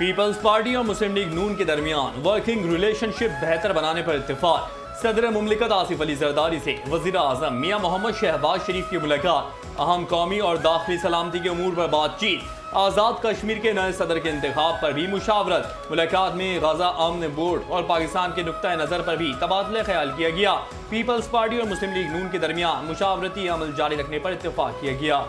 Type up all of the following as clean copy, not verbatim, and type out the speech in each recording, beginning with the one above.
Peoples party और मुस्लिम league नून के दरमियान वर्किंग रिलेशनशिप बेहतर बनाने पर इत्तेफाक। सदर मुमलिकत आसिफ अली जरदारी से वज़ीर आज़म मियां मोहम्मद शहबाज शरीफ की मुलाकात। अहम कौमी और दाखिली सलामती के अमूर पर बातचीत। आज़ाद कश्मीर के नए सदर के इंतखाब पर भी मुशावरत। मुलाकात में गजा अमन बोर्ड और पाकिस्तान के नुक्ता नज़र पर भी तबादला ख्याल किया गया। पीपल्स पार्टी और मुस्लिम लीग नून के दरमियान मुशावरती अमल जारी रखने पर इत्तेफाक किया गया।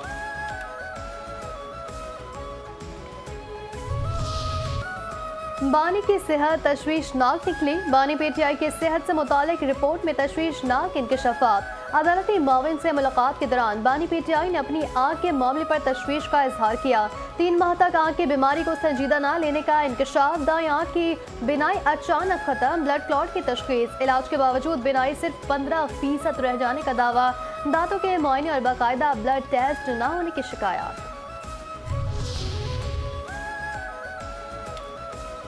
बानी की सेहत तशवीशनाक निकली। बानी पीटीआई की सेहत से मुतालिक रिपोर्ट में तशवीशनाक इंकशाफात। अदालती माविन से मुलाकात के दौरान बानी पीटीआई ने अपनी आँख के मामले पर तशवीश का इजहार किया। 3 माह तक आँख की बीमारी को संजीदा न लेने का इंकशाफ। दाएं आँख की बिनाई अचानक खत्म, ब्लड क्लॉट की तशखीस। इलाज के बावजूद बिनाई सिर्फ 15% रह जाने का दावा। दांतों के मुआयने और बाकायदा ब्लड टेस्ट न होने की शिकायत।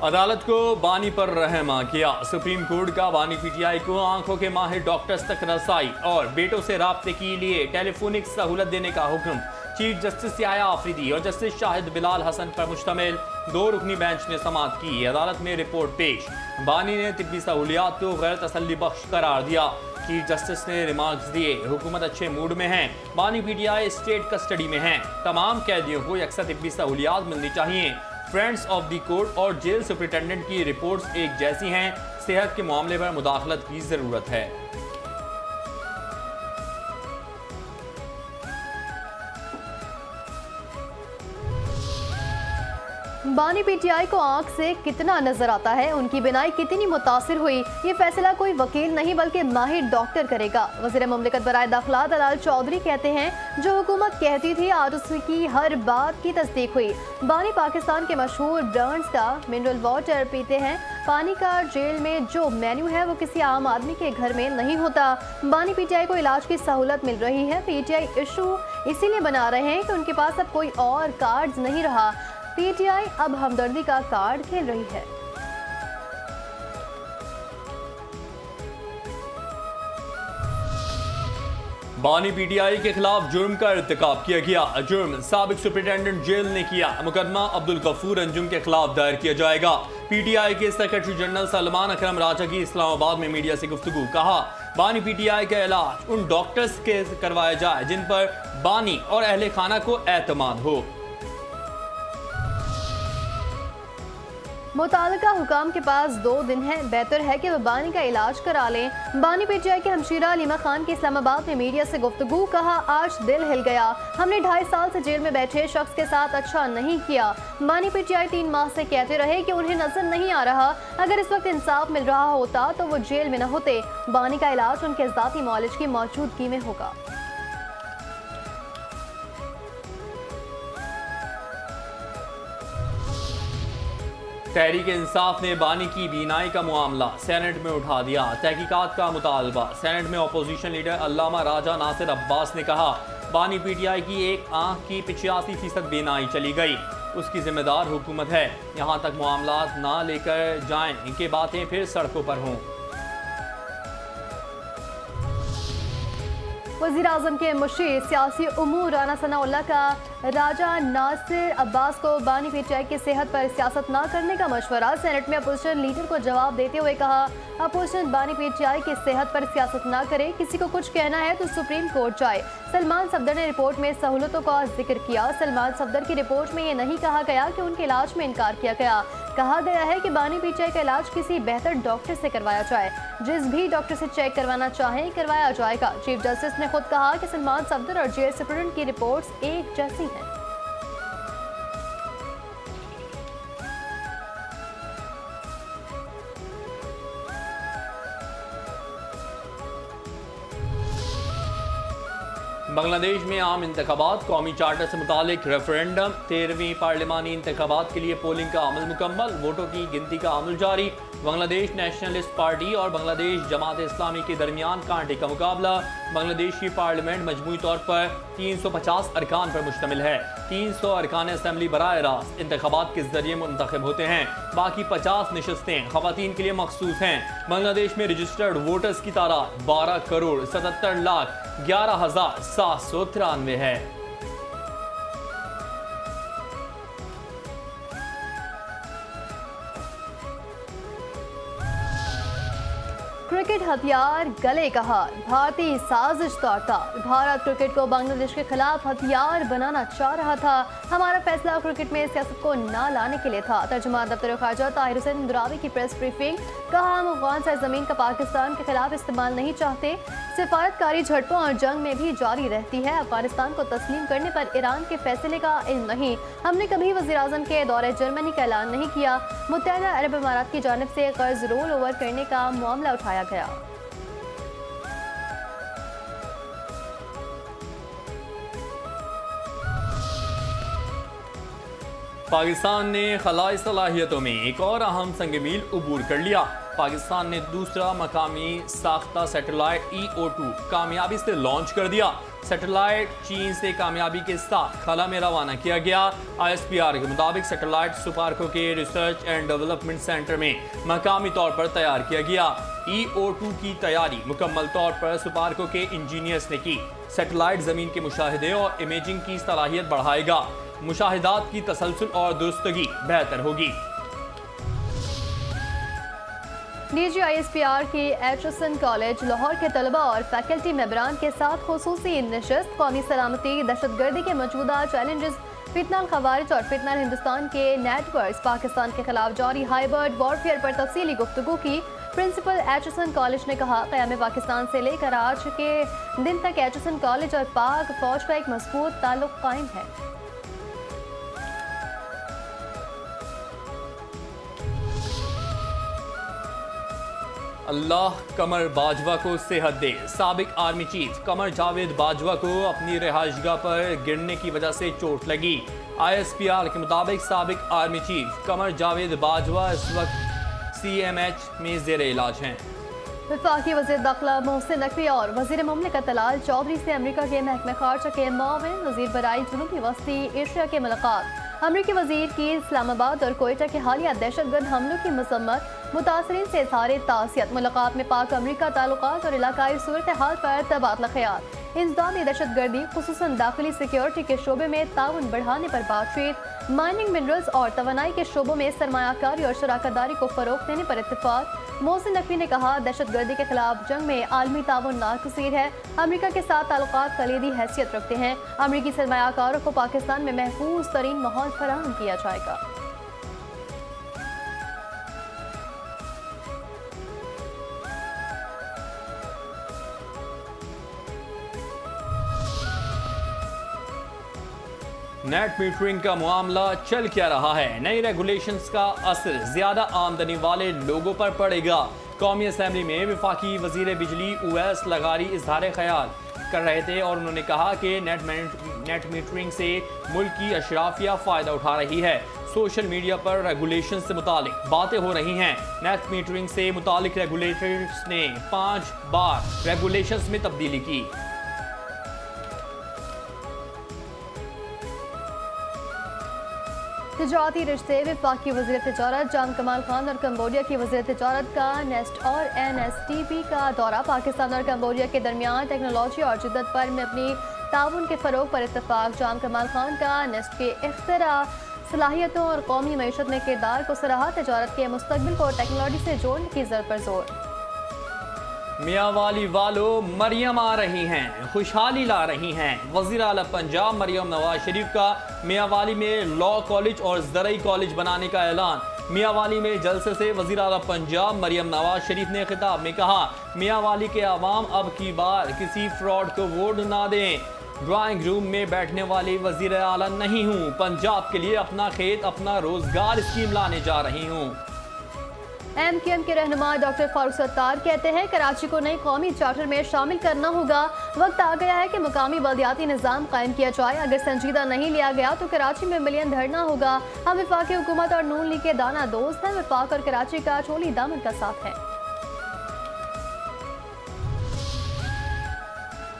अदालत को बानी पर रहमा किया। सुप्रीम कोर्ट का बानी पीटीआई को आंखों के माहिर डॉक्टर्स तक रसाई और बेटों से राब्ते के लिए टेलीफोनिक सहूलत देने का हुक्म। चीफ जस्टिस याया आफरीदी और जस्टिस शाहिद बिलाल हसन पर मुश्तमिल 2 रुकनी बेंच ने समाअत की। अदालत में रिपोर्ट पेश। बानी ने तिब्बी सहूलियात को गैर तसल्ली बख्श करार दिया। चीफ जस्टिस ने रिमार्क्स दिए, हुकूमत अच्छे मूड में है। बानी पीटीआई स्टेट कस्टडी में है। तमाम कैदियों को यकसा तिब्बी सहूलियात मिलनी चाहिए। फ्रेंड्स ऑफ द कोर्ट और जेल सुपरिटेंडेंट की रिपोर्ट्स एक जैसी हैं। सेहत के मामले पर मुदाखलत की जरूरत है। बानी पीटीआई को आंख से कितना नजर आता है, उनकी बिनाई कितनी मुतासिर हुई, ये फैसला कोई वकील नहीं बल्कि माहिर डॉक्टर करेगा। वज़ीर मुमलिकत बराए दाखिला दलाल चौधरी कहते हैं, जो हुकूमत कहती थी आज उसकी हर बात की तस्दीक हुई। बानी पाकिस्तान के मशहूर ब्रांड्स का मिनरल वाटर पीते हैं। पानी का जेल में जो मेन्यू है वो किसी आम आदमी के घर में नहीं होता। बानी पीटीआई को इलाज की सहूलत मिल रही है। पीटीआई इशू इसीलिए बना रहे हैं कि उनके पास अब कोई और कार्ड नहीं रहा। पीटीआई अब हमदर्दी का कार्ड खेल रही है। बानी पीटीआई के खिलाफ जुर्म का इर्तिकाब किया गया। जुर्म साबिक सुपरिटेंडेंट जेल ने किया। मुकदमा अब्दुल गफूर अंजुम के खिलाफ दायर किया जाएगा। पीटीआई के सेक्रेटरी जनरल सलमान अकरम राजा की इस्लामाबाद में मीडिया से गुफ्तगू। कहा, बानी पीटीआई का इलाज उन डॉक्टर्स के करवाया जाए जिन पर बानी और अहले खाना को एतमाद हो। मुतालिका हुकाम के पास 2 दिन है, बेहतर है कि वह बानी का इलाज करा लें। बानी पीटीआई के हमशीरा लीमा खान की इस्लामाबाद में मीडिया से गुफ्तगू। कहा, आज दिल हिल गया, हमने 2.5 साल से जेल में बैठे शख्स के साथ अच्छा नहीं किया। बानी पीटीआई 3 माह से कहते रहे कि उन्हें नजर नहीं आ रहा। अगर इस वक्त इंसाफ मिल रहा होता तो वो जेल में न होते। बानी का इलाज उनके ज़ाती मौलिज की मौजूदगी में होगा। तहरीक इंसाफ ने बानी की बीनाई का मामला सेनेट में उठा दिया। तहकीकात का मुतालबा। सेनेट में अपोजिशन लीडर अल्लामा राजा नासिर अब्बास ने कहा, बानी पीटीआई की एक आंख की 85% बीनाई चली गई, उसकी जिम्मेदार हुकूमत है। यहाँ तक मामला ना लेकर जाएं इनके बातें फिर सड़कों पर हों। वज़ीर आज़म के मुशीर सियासी उमूर राना सनाउल्लाह का राजा नासिर अब्बास को बानी पीटीआई की सेहत पर सियासत न करने का मशवरा। सेनेट में अपोजिशन लीडर को जवाब देते हुए कहा, अपोजिशन बानी पीटीआई की सेहत पर सियासत न करे, किसी को कुछ कहना है तो सुप्रीम कोर्ट जाए। सलमान सफदर ने रिपोर्ट में सहूलतों का जिक्र किया। सलमान सफदर की रिपोर्ट में ये नहीं कहा गया कि उनके इलाज में इनकार किया गया। कहा गया है कि बानी पीटीआई का इलाज किसी बेहतर डॉक्टर से करवाया जाए। जिस भी डॉक्टर से चेक करवाना चाहें करवाया जाएगा। चीफ जस्टिस ने खुद कहा कि सलमान सफदर और जेल सुप्रीटेंडेंट की रिपोर्ट्स एक जैसी हैं। बांग्लादेश में आम इंतखाबात। कौमी चार्टर से मुतालिक रेफरेंडम। 13वीं पार्लिमानी इंतखाबात के लिए पोलिंग का अमल मुकम्मल। वोटों की गिनती का अमल जारी। बांग्लादेश नेशनलिस्ट पार्टी और बांग्लादेश जमात इस्लामी के दरमियान कांटे का मुकाबला। बांग्लादेश की पार्लियामेंट मजमूई तौर पर 350 अरकान पर मुश्तमिल है। 300 अरकान असम्बली बराह रास्त इंतखाबात के जरिए मुंतखब होते हैं। बाकी 50 नशस्तें खवातीन के लिए मखसूस हैं। बांग्लादेश में रजिस्टर्ड वोटर्स की तादाद 12,77,11,793 है। क्रिकेट हथियार गले का हार, भारतीय साजिश तोड़ता। भारत क्रिकेट को बांग्लादेश के खिलाफ हथियार बनाना चाह रहा था। हमारा फैसला क्रिकेट में सियासत को ना लाने के लिए था। तर्जुमान दफ्तर खारजा ताहिर हुसैन दुरावी की प्रेस ब्रीफिंग। कहा, हम अफगान सरजमीन का पाकिस्तान के खिलाफ इस्तेमाल नहीं चाहते। सिफारतकारी झड़पों और जंग में भी जारी रहती है। अफगानिस्तान को तस्लीम करने पर ईरान के फैसले का इल्म नहीं। हमने कभी वज़ीर-ए-आज़म के दौरे जर्मनी का ऐलान नहीं किया। मुत्तहदा अरब अमारात की जानिब से कर्ज रोल ओवर करने का मामला उठाया गया। पाकिस्तान ने खलाई सलाहियतों में एक और अहम संग मील उबूर कर लिया। पाकिस्तान ने दूसरा मकामी साख्ता सैटेलाइट EO2 कामयाबी से लॉन्च कर दिया। सैटेलाइट चीन से कामयाबी के साथ खला में रवाना किया गया। ISPR के मुताबिक सैटेलाइट सुपार्को के रिसर्च एंड डेवलपमेंट सेंटर में मकामी तौर पर तैयार किया गया। EO2 की तैयारी मुकम्मल तौर पर सुपार्को के इंजीनियर्स ने की। सैटेलाइट जमीन के मुशाहिदे और इमेजिंग की सलाहियत बढ़ाएगा। मुशाहिदात की तसलसल और दुरुस्तगी बेहतर होगी। निजी ISPR की एचएसएन कॉलेज लाहौर के तलबा और फैकल्टी मेंबरान के साथ खुसूसी नशिस्त कौमी सलामती, दहशतगर्दी के मौजूदा चैलेंजेस, फितनल खवारिज और फितनल हिंदुस्तान के नेटवर्क, पाकिस्तान के खिलाफ जारी हाइब्रिड वॉरफेयर पर तफसीली गुफ्तगू की। प्रिंसिपल एचएसएन कॉलेज ने कहा, क़याम पाकिस्तान से लेकर आज के दिन तक एचएसएन कॉलेज और पाक फौज का एक मजबूत ताल्लुक कायम है। अल्लाह कमर बाजवा को सेहत दे। साबिक आर्मी चीफ कमर जावेद बाजवा को अपनी रिहाइशगाह पर गिरने की वजह से चोट लगी। ISPR के मुताबिक साबिक आर्मी चीफ कमर जावेद बाजवा इस वक्त CMH में ज़ेर इलाज हैं। वफाकी वज़ीर दाखिला मोहसिन नकवी और वज़ीर ममलिकत तलाल चौधरी से अमरीका के महकमे खारजा के माविन वज़ीर बराई जनूबी वस्ती एशिया के मुलाकात। अमरीकी वज़ीर की इस्लामाबाद और कोयटा के हालिया दहशतगर्द हमलों की मसम्मत, मुतासरीन से इज़हार तासियत। मुलाकात में पाक अमरीका ताल्लुकात और इलाकाई सूरत हाल पर तबादला ख्याल। इंसदादी दहशतगर्दी खुसूसन दाखिली सिक्योरिटी के शोबे में ताउन बढ़ाने पर बातचीत। माइनिंग, मिनरल्स और तवानाई के शोबों में सरमायाकारी और शराकतदारी को फ़रोग़ देने पर इत्तेफाक। मोहसिन नकवी ने कहा, दहशतगर्दी के खिलाफ जंग में आलमी ताउन नाकसीर है। अमरीका के साथ ताल्लुकात कलीदी हैसियत रखते हैं। अमरीकी सरमायाकारों को पाकिस्तान में महफूज तरीन माहौल फराहम किया जाएगा। नेट मीटरिंग का मामला चल क्या रहा है? नई रेगुलेशंस का असर ज्यादा आमदनी वाले लोगों पर पड़ेगा। कौमी असम्बली में वफाकी वजीर बिजली उवैस लगारी इजहार ख्याल कर रहे थे और उन्होंने कहा कि नेट मीटरिंग से मुल्क की अशराफिया फ़ायदा उठा रही है। सोशल मीडिया पर रेगुलेशन से मुतालिक बातें हो रही हैं। नेट मीटरिंग से मुतालिक रेगुलेटर्स ने 5 बार रेगुलेशंस में तब्दीली की। तिजारती रिश्ते, वफाकी वज़ीर तिजारत जाम कमाल खान और कम्बोडिया की वज़ीर तिजारत का नेस्ट और NSTP का दौरा। पाकिस्तान और कम्बोडिया के दरमियान टेक्नोलॉजी और जिद्दत पर में अपनी ताउन के फ़रोग पर इत्तफाक। जाम कमाल खान का नेस्ट के इख्तरा, सलाहियतों और कौमी मईशत में किरदार को सराहा। तिजारत के मुस्तकबिल को टेक्नोलॉजी से जोड़ने की ज़रूरत पर जोर। मियांवाली वालों, मरियम आ रही हैं, खुशहाली ला रही हैं। वज़ीर आला पंजाब मरियम नवाज शरीफ का मियांवाली में लॉ कॉलेज और ज़रई कॉलेज बनाने का ऐलान। मियांवाली में जलसे से वज़ीर आला पंजाब मरियम नवाज शरीफ ने खिताब में कहा, मियांवाली के अवाम अब की बार किसी फ्रॉड को वोट ना दें। ड्राइंग रूम में बैठने वाली वज़ीर आला नहीं हूँ, पंजाब के लिए अपना खेत अपना रोजगार स्कीम लाने जा रही हूँ। MQM के रहनुमा डॉक्टर फारूक सत्तार कहते हैं, कराची को नई कौमी चार्टर में शामिल करना होगा। वक्त आ गया है कि मुकामी बल्दियाती निज़ाम कायम किया जाए। अगर संजीदा नहीं लिया गया तो कराची में मिलियन धरना होगा। हम वफाकी हुकूमत और नून लीग के दाना दोस्त हैं। वफाक और कराची का चोली दामन का साथ है।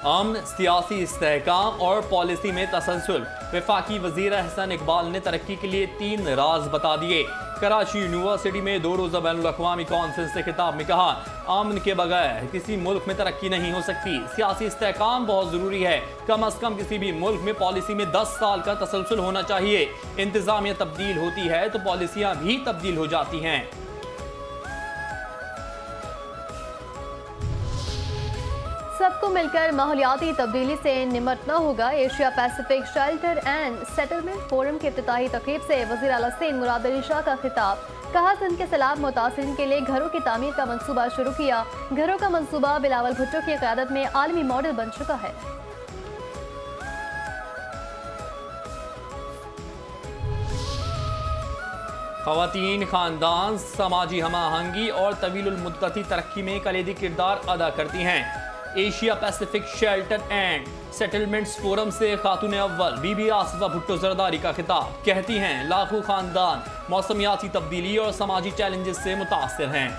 अमन, सियासी इस्तेहकाम और पॉलिसी में तसलसल। वफाकी वज़ीर अहसन इकबाल ने तरक्की के लिए 3 राज बता दिए। कराची यूनिवर्सिटी में 2 रोज़ा बैनुल-अक़वामी कॉन्फ्रेंस से खिताब में कहा, अमन के बगैर किसी मुल्क में तरक्की नहीं हो सकती। सियासी इस्तेहकाम बहुत ज़रूरी है। कम अज़ कम किसी भी मुल्क में पॉलिसी में 10 साल का तसलसल होना चाहिए। इंतज़ामिया तब्दील होती है तो पॉलिसियाँ भी तब्दील हो जाती हैं। सबको मिलकर माहौलियाती तब्दीली से निमटना होगा। Asia Pacific shelter and settlement forum की इफ्तिताही तकरीब से वज़ीर आला सिंध मुराद अली शाह का खिताब। कहा, सिंध के सैलाब मुतासिरीन के लिए घरों की तामीर का मंसूबा शुरू किया। घरों का मंसूबा बिलावल भुट्टो की क़यादत में आलमी मॉडल बन चुका है। ख़वातीन खानदान समाजी हम आहंगी और तवीलुल मुद्दती तरक्की में कलीदी किरदार अदा करती हैं। Asia Pacific shelter and settlements forum से खातून अव्वल बीबी आसिफा भुट्टो जरदारी का खिताब। कहती हैं, लाखों खानदान मौसमियाती तब्दीली और समाजी चैलेंजेस से मुतासिर हैं।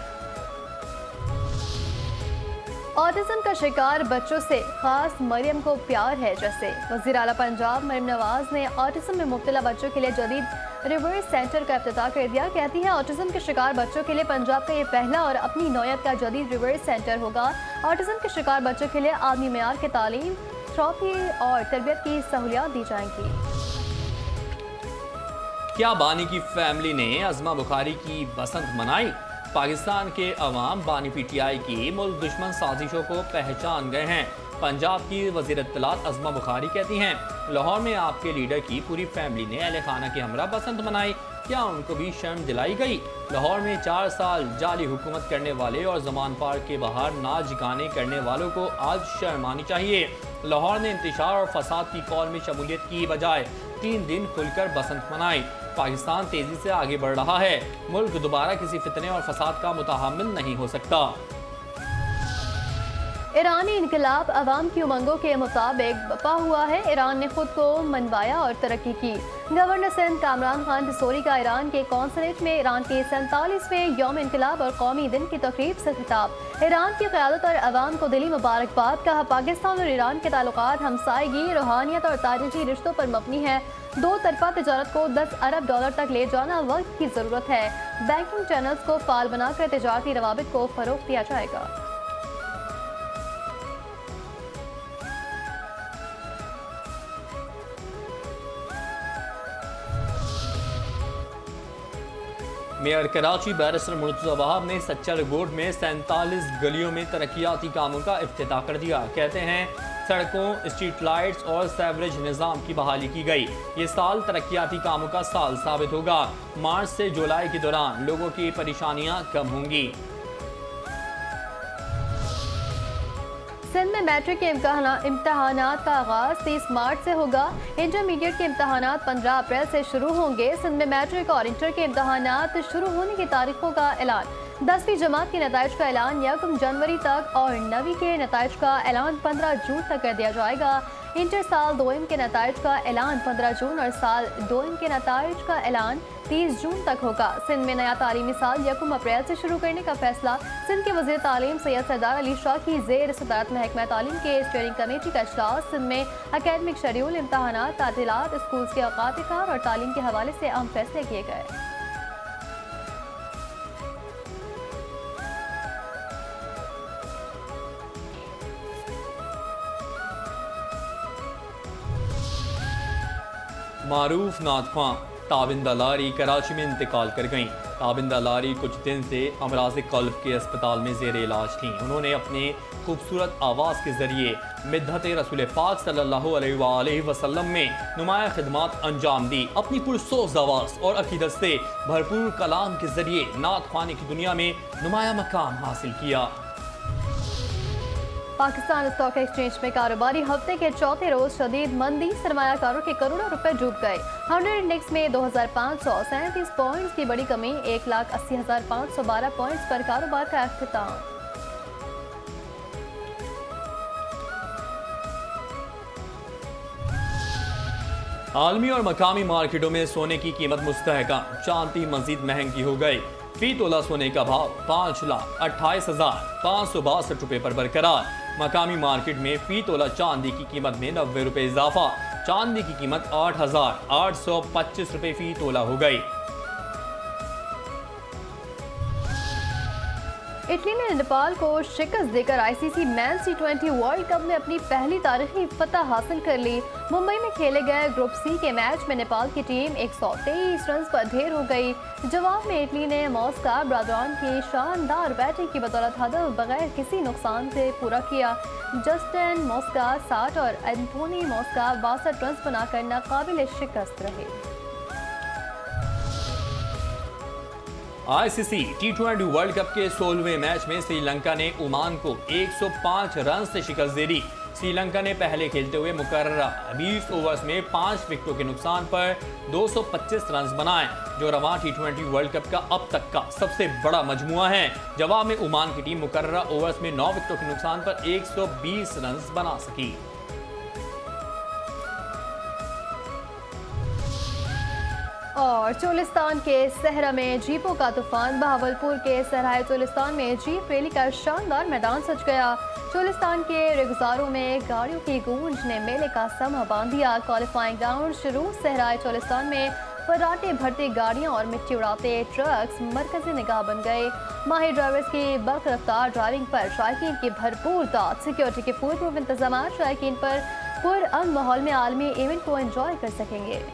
ऑटिज्म का शिकार बच्चों से खास मरियम को प्यार है जैसे। वज़ीर आला पंजाब मरियम नवाज ने ऑटिज्म में मुब्तला बच्चों के लिए जदीद रिवर्स सेंटर का इफ्तिताह कर दिया। कहती हैं, ऑटिज्म के शिकार बच्चों के लिए पंजाब का ये पहला और अपनी नौयत का जदीद रिवर्स सेंटर होगा। ऑटिज्म के शिकार बच्चों के लिए आलमी मेयार की तालीम, थेरेपी और तरबियत की सहूलियात दी जाएंगी। क्या बानी की फैमिली ने अज़मा बुखारी की बसंत मनाई? पाकिस्तान के अवाम बानी पीटीआई की मुल्क दुश्मन साजिशों को पहचान गए हैं। पंजाब की वज़ीर इत्तलात अज़मा बुखारी कहती हैं, लाहौर में आपके लीडर की पूरी फैमिली ने अहले खाना के हमरा बसंत मनाई। क्या उनको भी शर्म दिलाई गई? लाहौर में 4 साल जाली हुकूमत करने वाले और जमान पार्क के बाहर नाच गाने करने वालों को आज शर्म आनी चाहिए। लाहौर ने इंतशार और फसाद की कॉल में शमूलियत की बजाय 3 दिन खुलकर बसंत मनाई। पाकिस्तान तेजी से आगे बढ़ रहा है। मुल्क दोबारा किसी फितने और फसाद का मुतहम्मिल नहीं हो सकता। ईरानी इनकलाब अवाम की उमंगों के मुताबिक बपा हुआ है। ईरान ने खुद को मनवाया और तरक्की की। गवर्नर सिंध कामरान खान डिसोरी का ईरान के कौंसलेट में ईरान के 47वें यौम इनकलाब और कौमी दिन की तकरीब से खिताब। ईरान की क़यादत और अवाम को दिली मुबारकबाद। कहा, पाकिस्तान और ईरान के ताल्लुकात हमसायगी, रूहानियत और तारीखी रिश्तों पर मबनी है। 2 तरफा तिजारत को $10 अरब तक ले जाना वक्त की ज़रूरत है। बैंकिंग चैनल्स को फाल बनाकर तिजारती रवाबित को फ़रोग़ दिया जाएगा। मेयर कराची बैरिस्टर मुर्तज़ा वहाब ने सच्चर बोर्ड में 47 गलियों में तरक्याती कामों का इफ्तिताह कर दिया। कहते हैं, सड़कों, स्ट्रीट लाइट्स और सेवरेज निज़ाम की बहाली की गई। ये साल तरक्याती कामों का साल साबित होगा। मार्च से जुलाई के दौरान लोगों की परेशानियां कम होंगी। सिंध में मैट्रिक के इम्तहानात का आगाज़ 30 मार्च से होगा। इंटरमीडिएट के इम्तहानात 15 अप्रैल से शुरू होंगे। सिंध में मैट्रिक और इंटर के इम्तहानात शुरू होने की तारीखों का ऐलान। 10वीं जमात के नताइज का ऐलान 1 जनवरी तक और 9वीं के नताइज का ऐलान 15 जून तक कर दिया जाएगा। इंटर साल 2M के नताइज का ऐलान 15 जून और साल 2M के नताइज का ऐलान 30 जून तक होगा। सिंध में नया तालीमी साल 1 अप्रैल से शुरू करने का फैसला। सिंध के वज़ीर तालीम सैयद सरदार अली शाह की ज़ेर सदारत महकमा तालीम के स्टीयरिंग कमेटी का इजलास। सिंध में अकेडमिक शेड्यूल, इम्तहानात, तातीलात, स्कूल के औकात कार और तालीम के हवाले से अहम फैसले किए गए। मारूफ नाथख्वां ताबिंदा लारी कराची में इंतकाल कर गईं। ताबिंदा लारी कुछ दिन से अमराज कल्ब के अस्पताल में जेर इलाज थीं। उन्होंने अपने खूबसूरत आवाज़ के ज़रिए मिद्दत रसूल पाक सल्लल्लाहु अलैहि वसल्लम में नुमाया खिदमात अंजाम दी। अपनी पुरसोज़ आवाज़ और अकीदत से भरपूर कलाम के ज़रिए नात ख्वानी की दुनिया में नुमाया मकाम हासिल किया। पाकिस्तान स्टॉक एक्सचेंज में कारोबारी हफ्ते के चौथे रोज शदीद मंदी, सरमायाकारों के करोड़ों रुपए डूब गए। 100 इंडेक्स में 2537 पॉइंट्स की बड़ी कमी, 1,80,512 पॉइंट्स पर कारोबार का अख्तिताम। आलमी और मकामी मार्केटों में सोने की कीमत मुस्तहकम, चांदी मजीद महंगी हो गई। फी तोला सोने का भाव 5,28,562 रुपये पर बरकरार। मकामी मार्केट में फी तोला चांदी की कीमत में 90 रुपये इजाफा। चांदी की कीमत 8,825 रुपये फी तोला हो गई। इटली ने नेपाल को शिकस्त देकर आईसीसी मेंस टी20 वर्ल्ड कप में अपनी पहली तारीखी फतह हासिल कर ली। मुंबई में खेले गए ग्रुप सी के मैच में नेपाल की टीम 123 रन पर ढेर हो गई। जवाब में इटली ने मॉस्का ब्रादॉन की शानदार बैटिंग की बदौलत हदफ बगैर किसी नुकसान से पूरा किया। जस्टिन मॉस्का 60 और एंथोनी मॉस्का 62 रन बनाकर नाकाबिल शिकस्त रहे। आईसीसी टी20 वर्ल्ड कप के 16वें मैच में श्रीलंका ने ओमान को 105 रन से शिकस्त दे दी। श्रीलंका ने पहले खेलते हुए मुकर्ररा 20 ओवर्स में 5 विकेटों के नुकसान पर 225 रन बनाए, जो रवां टी20 वर्ल्ड कप का अब तक का सबसे बड़ा मजमुआ है। जवाब में ओमान की टीम मुकर्ररा ओवर्स में 9 विकेटों के नुकसान पर 120 रन बना सकी। और चोलिस्तान के सहरा में जीपों का तूफान। बहावलपुर के सहराए चोलिस्तान में जीप रैली का शानदार मैदान सज गया। चोलिस्तान के रेगुजारों में गाड़ियों की गूंज ने मेले का समा बांध दिया। क्वालिफाइंग राउंड शुरू। सहराए चोलिस्तान में फर्राटे भरती गाड़ियां और मिट्टी उड़ाते ट्रक्स मरकजी निगाह बन गए। माहिर ड्राइवर्स की बख रफ्तार ड्राइविंग पर शायकीन की भरपूर दाद। सिक्योरिटी के फुल प्रूफ इंतजाम शायकीन पर पुरअमन माहौल में आलमी इवेंट को एंजॉय कर सकेंगे।